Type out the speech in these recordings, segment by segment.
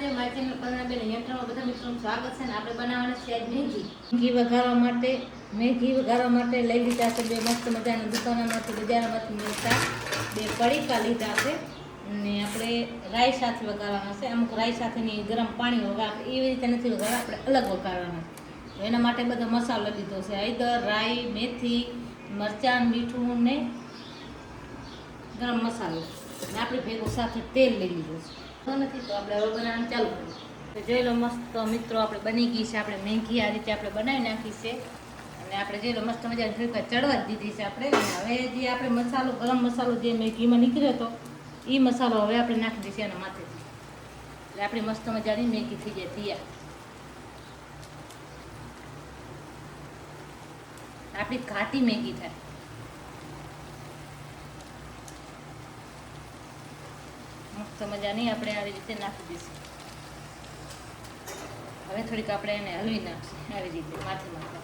મહાદેવ મારી ચેનલ પર બેન યંત્રમાં બધા મિત્રોનું સ્વાગત છે ને આપણે બનાવવાની છે આજ મેગી વઘારવા માટે લઈ લીધા છે બે મસ્ત મજાના દુકાનમાંથી બજારમાંથી મળતા બે પડીકા લીધા છે અને આપણે રાઈ સાથે વઘારવાના છે અમુક રાઈ સાથેની ગરમ પાણી વઘાર આપણે એવી રીતે નથી વઘારવા આપણે અલગ વઘારવાના તો એના માટે બધો મસાલો લીધો છે હળદર રાઈ મેથી મરચાં મીઠું ને ગરમ મસાલો અને આપણે ભેગું સાથે તેલ લઈ લીધું છે નથી તો આપણે હવે બનાવવાનું ચાલુ કરીએ તો જોઈ લો મસ્ત મિત્રો આપણે બની ગઈ છે આપણે મેગી આ રીતે આપણે બનાવી નાખી છે અને આપણે જોઈ લો મસ્ત મજાની થોડીક ચડવા જ દીધી છે આપણે હવે જે આપણે મસાલો ગરમ મસાલો જે મેગીમાં નીકળ્યો હતો એ મસાલો હવે આપણે નાખી દઈશું એના માથેથી એટલે આપણી મસ્ત મજાની મેગી થઈ જાય તૈયાર આપણી ઘાટી મેગી થાય મસ્ત મજાની આપણે આવી રીતે નાખી દઈશું હવે થોડીક આપણે એને હલવી નાખીશું આવી રીતે માથે માથે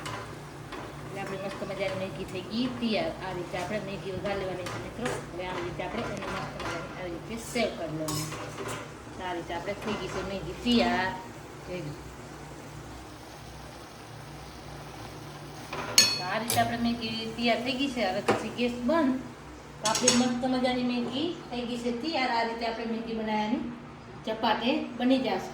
એટલે આપણે મસ્ત મજાની મેગી થઈ ગઈ તૈયાર આ રીતે આપણે મેગી વઘાર લેવાની છે મિત્રો હવે આવી રીતે આપણે એને મસ્ત મજાની આવી રીતે સેવ કરી લેવાની આ રીતે આપણે થઈ ગઈ છે મેગી તૈયાર આ રીતે આપણે મેગી તૈયાર થઈ ગઈ છે હવે પછી ગેસ બંધ તો આપણી મસ્ત મજાની મેગી થઈ ગઈ છે તૈયાર આ રીતે આપણે મેગી બનાવવાની ચપાટી બની જશે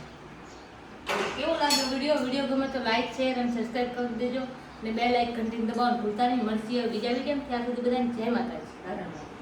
કેવો લાગ્યો વિડીયો ગમે તો લાઈક શેર અને સબસ્ક્રાઈબ કરી દેજો અને બે લાઈક ઘંટી દબાવવાનું ભૂલતા નહીં મળશે બીજા વિડીયો ત્યાં સુધી બધાને જય માતાજી.